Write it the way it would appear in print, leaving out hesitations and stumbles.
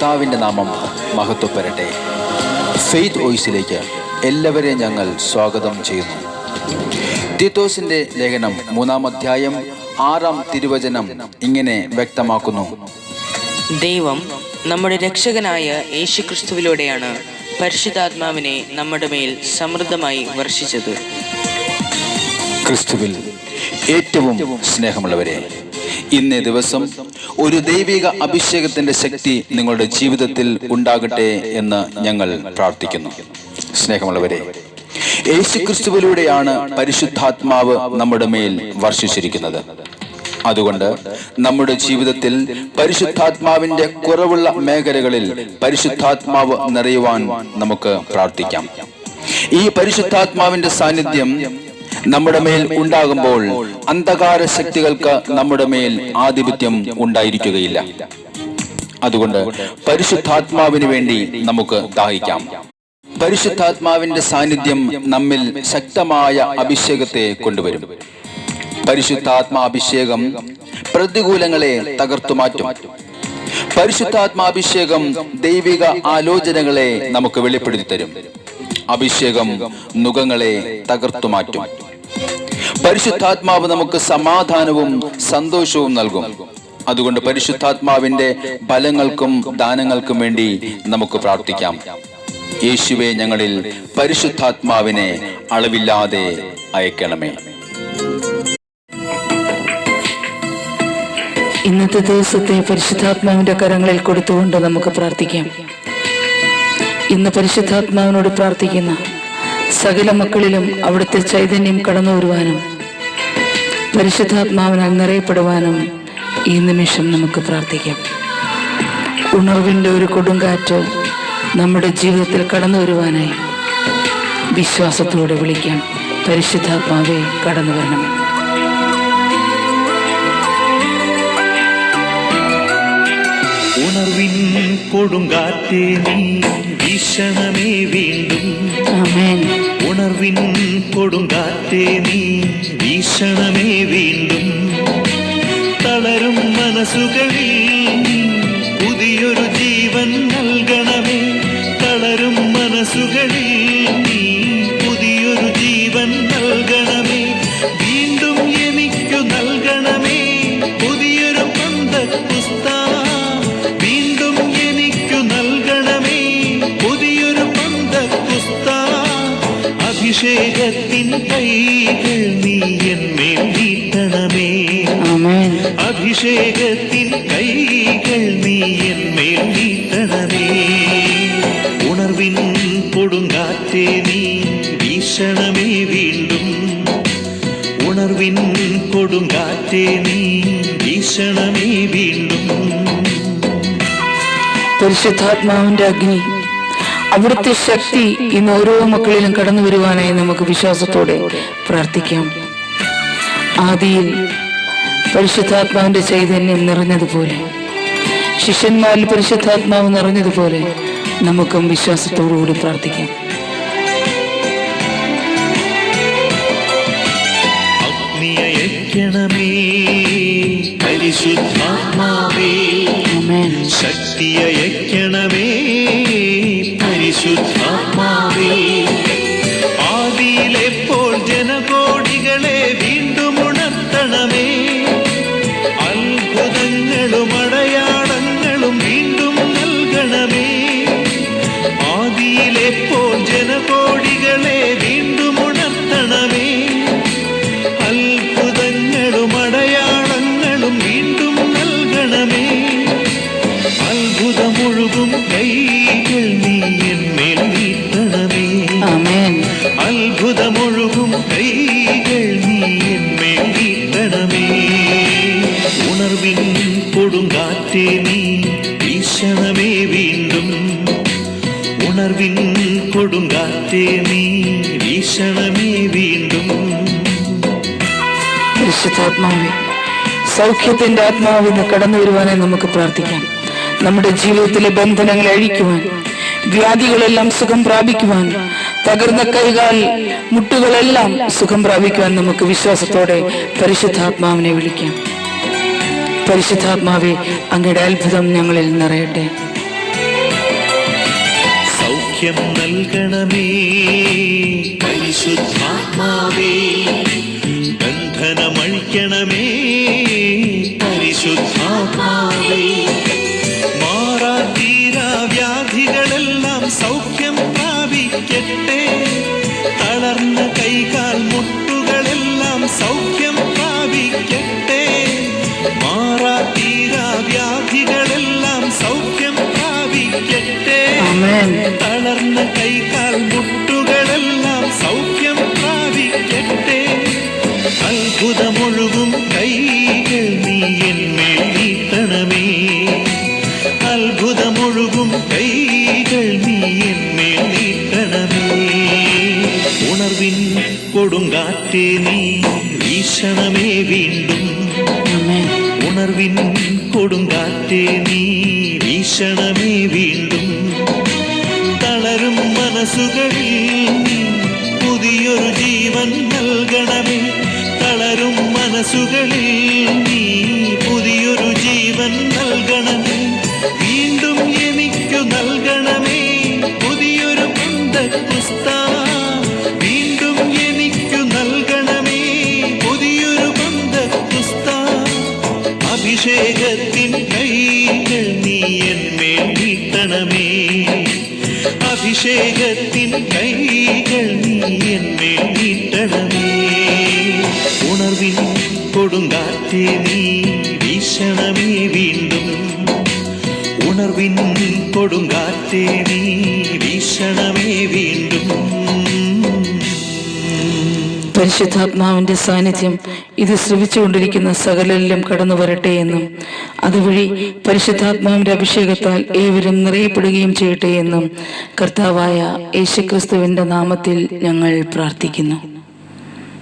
കർത്താവിൻ്റെ നാമം മഹത്വപ്പെടട്ടെ. ഫെയ്ത്ത് വോയിസിലേക്ക് എല്ലാവരെയും ഞങ്ങൾ സ്വാഗതം ചെയ്യുന്നു. തീത്തോസിന്റെ ലേഖനം 3-ാം അധ്യായം 6-ാം തിരുവചനം ഇങ്ങനെ വ്യക്തമാക്കുന്നു: ദൈവം നമ്മുടെ രക്ഷകനായ യേശുക്രിസ്തുവിലൂടെയാണ് പരിശുദ്ധാത്മാവിനെ നമ്മുടെ മേൽ സമൃദ്ധമായി വർഷിച്ചത്. ക്രിസ്തുവിൽ ഏറ്റവും സ്നേഹമുള്ളവരെ, ഇന്നേ ദിവസം ഒരു ദൈവിക അഭിഷേകത്തിന്റെ ശക്തി നിങ്ങളുടെ ജീവിതത്തിൽ ഉണ്ടാകട്ടെ എന്ന് ഞങ്ങൾ പ്രാർത്ഥിക്കുന്നു. സ്നേഹമുള്ളവരെ, യേശുക്രിസ്തുവിലൂടെയാണ് പരിശുദ്ധാത്മാവ് നമ്മുടെ മേൽ വർഷിച്ചിരിക്കുന്നത്. അതുകൊണ്ട് നമ്മുടെ ജീവിതത്തിൽ പരിശുദ്ധാത്മാവിന്റെ കുറവുള്ള മേഖലകളിൽ പരിശുദ്ധാത്മാവ് നിറയുവാൻ നമുക്ക് പ്രാർത്ഥിക്കാം. ഈ പരിശുദ്ധാത്മാവിന്റെ സാന്നിധ്യം നമ്മുടെ മേൽ ഉണ്ടാകുമ്പോൾ അന്ധകാര ശക്തികൾക്ക് നമ്മുടെ മേൽ ആധിപത്യം ഉണ്ടായിരിക്കുകയില്ല. അതുകൊണ്ട് പരിശുദ്ധാത്മാവിന് വേണ്ടി നമുക്ക് ദാഹിക്കാം. പരിശുദ്ധാത്മാവിന്റെ സാന്നിധ്യം നമ്മിൽ ശക്തമായ അഭിഷേകത്തെ കൊണ്ടുവരും. പരിശുദ്ധാത്മാഭിഷേകം പ്രതികൂലങ്ങളെ തകർത്തുമാറ്റും. പരിശുദ്ധാത്മാഭിഷേകം ദൈവിക ആലോചനകളെ നമുക്ക് വെളിപ്പെടുത്തി തരും. അഭിഷേകം നുകങ്ങളെ തകർത്തുമാറ്റും. പരിശുദ്ധാത്മാവ് നമുക്ക് സമാധാനവും സന്തോഷവും നൽകും. അതുകൊണ്ട് പരിശുദ്ധാത്മാവിന്റെ ഫലങ്ങൾക്കും ദാനങ്ങൾക്കും വേണ്ടി നമുക്ക് പ്രാർത്ഥിക്കാം. യേശുവേ, ഞങ്ങളിൽ പരിശുദ്ധാത്മാവിനെ അളവില്ലാതെ അയക്കണമേ. ഇന്നത്തെ ദിവസത്തെ പരിശുദ്ധാത്മാവിന്റെ കരങ്ങളിൽ കൊടുത്തുകൊണ്ട് നമുക്ക് പ്രാർത്ഥിക്കാം. ഇന്ന് പരിശുദ്ധാത്മാവിനോട് പ്രാർത്ഥിക്കുന്ന സകല മക്കളിലും അവിടുത്തെ ചൈതന്യം കടന്നു വരുവാനും പരിശുദ്ധാത്മാവിനാൽ നിറയപ്പെടുവാനും ഈ നിമിഷം നമുക്ക് പ്രാർത്ഥിക്കാം. ഉണർവിൻ്റെ ഒരു കൊടുങ്കാറ്റ് നമ്മുടെ ജീവിതത്തിൽ കടന്നു വരുവാനായി വിശ്വാസത്തോടെ വിളിക്കാം: പരിശുദ്ധാത്മാവേ, കടന്നു വരണമേ. ഉണർവിൻ കൊടുങ്കാറ്റേ, നീ വീശണമേ വീണ്ടും. ആമേൻ. ഉണർവിൻ കൊടുങ്കാറ്റേ, നീ വീശണമേ വീണ്ടും. തളരും മനസ്സുകളിൽ നീ പുതിയൊരു ജീവൻ നൽകണമേ. തളരും മനസ്സുകളിൽ നീ പുതിയൊരു ജീവൻ നൽകണമേ. വീണ്ടും എനിക്കു നൽകണമേ പുതിയൊരു പന്തക്കുസ്ത. വീണ്ടും എനിക്കു നൽകണമേ പുതിയൊരു പന്തക്കുസ്ത. അഭിഷേകത്തിൻ കൈകൾ നീ എന്മേൽ നീട്ടണമേ. അഭിഷേകത്തിൻ കൈകൾ നീ എന്മേൽ നീട്ടണമേ. ഉണർവിൻ കൊടുങ്കാറ്റേ, നീ വീശണമേ വീണ്ടും. ഉണർവിൻ കൊടുങ്കാറ്റേ, നീ വീശണമേ വീണ്ടും. പരിശുദ്ധാത്മാവിന്റെ അഗ്നി, അവിടുത്തെ ശക്തി ഇന്ന് ഓരോ മക്കളിലും കടന്നു വരുവാനായി നമുക്ക് വിശ്വാസത്തോടെ പ്രാർത്ഥിക്കാം. ആദിയിൽ പരിശുദ്ധാത്മാവിന്റെ ചൈതന്യം നിറഞ്ഞതുപോലെ, ശിഷ്യന്മാരിൽ പരിശുദ്ധാത്മാവ് നിറഞ്ഞതുപോലെ നമുക്കും വിശ്വാസത്തോടുകൂടി പ്രാർത്ഥിക്കാം. അഗ്നിയയക്കണമേ പരിശുദ്ധാത്മാവേ, ശക്തിയയക്കണമേ പരിശുദ്ധാത്മാവേ. ആദിയിലെപ്പോൾ ജനകോടികളെ വീണ്ടും ഉണർത്തണമേ. അത്ഭുതങ്ങളും അടയാളങ്ങളും വീണ്ടും നൽകണമേ. ആദിയിലെപ്പോൾ ജനകോടികളെ വീണ്ടും ഉണർത്തണമേ. അത്ഭുതങ്ങളും അടയാളങ്ങളും വീണ്ടും നൽകണമേ. അത്ഭുതമൊഴുകും കൈകൾ നീ എന്മേൽ നീട്ടണമേ. അത്ഭുതമൊഴുകും കൈകൾ നീ എന്മേൽ നീട്ടണമേ. ഉണർവിൻ കൊടുങ്കാറ്റേ, നീ വീശണമേ വീണ്ടും. ഉണർവിൻ കൊടുങ്കാറ്റേ, നീ വീശണമേ വീണ്ടും. പരിശുദ്ധാത്മാവേ, സൗഖ്യത്തിന്റെ ആത്മാവിന് കടന്നു വരുവാനായി നമുക്ക് പ്രാർത്ഥിക്കാം. നമ്മുടെ ജീവിതത്തിലെ ബന്ധനങ്ങളെ അഴിക്കുവാൻ, വ്യാധികളെല്ലാം സുഖം പ്രാപിക്കുവാൻ, തകർന്ന കൈകാൽ മുട്ടുകളെല്ലാം സുഖം പ്രാപിക്കുവാൻ നമുക്ക് വിശ്വാസത്തോടെ പരിശുദ്ധാത്മാവിനെ വിളിക്കാം. പരിശുദ്ധാത്മാവേ, അങ്ങയുടെ അത്ഭുതം ഞങ്ങളിൽ നിറയട്ടെ. സൗഖ്യം നൽകണമേ. പരിശുദ്ധാത്മാവേ ബന്ധനമഴിക്കണമേ. പരിശുദ്ധാത്മാവേ മാറാത്തീരാ വ്യാധികളെല്ലാം സൗഖ്യം പ്രാപിക്കട്ടെ. തളർന്ന കൈകാൽ മുട്ടുകളെല്ലാം സൗഖ്യം പ്രാപിക്കട്ടെ. മാറാത്തീരാ വ്യാധികളെല്ലാം സൗഖ്യം പ്രാപിക്കട്ടെ. തളർന്ന കൈകാൽ മുട്ടുകളെല്ലാം സൗഖ്യം പ്രാപിക്കട്ടെ. അത്ഭുതമൊഴുകും കൈകൾ നീ എന്മേൽ നീട്ടണമേ. അത്ഭുതമൊഴുകും കൈകൾ നീ എന്മേൽ നീട്ടണമേ. ഉണർവിൻ കൊടുങ്കാറ്റേ നീ വീശണമേ വീണ്ടും. ഉണർവിൻ കൊടുങ്കാറ്റേ നീ വീശണമേ വീണ്ടും. തളരും മനസ്സുകളിൽ നീ പുതിയൊരു ജീവൻ നൽകണമേ. തളരും മനസ്സുകളിൽ നീ പുതിയൊരു ജീവൻ നൽകണമേ. വീണ്ടും എനിക്കു നൽകണമേ പുതിയൊരു പെന്തക്കോസ്താ. വീണ്ടും എനിക്കു നൽകണമേ പുതിയൊരു പെന്തക്കോസ്താ. അഭിഷേകത്തിൻ കൈകൾ നീ എന്മേൽ നീട്ടണമേ. അഭിഷേകത്തിൻ കൈകൾ നീ എന്മേൽ നീട്ടണമേ. ഉണർവിൻ കൊടുങ്കാറ്റേ നീ വീശണമേ വീണ്ടും. ഉണർവിൻ കൊടുങ്കാറ്റേ നീ വീശണമേ വീണ്ടും. പരിശുദ്ധാത്മാവിന്റെ സാന്നിധ്യം ഇത് ശ്രവിച്ചുകൊണ്ടിരിക്കുന്ന സകലരിലും കടന്നു വരട്ടെ എന്നും അതുവഴി പരിശുദ്ധാത്മാവിന്റെ അഭിഷേകത്താൽ ഏവരും നിറയപ്പെടുകയും ചെയ്യട്ടെ എന്നും കർത്താവായ യേശുക്രിസ്തുവിന്റെ നാമത്തിൽ ഞങ്ങൾ പ്രാർത്ഥിക്കുന്നു.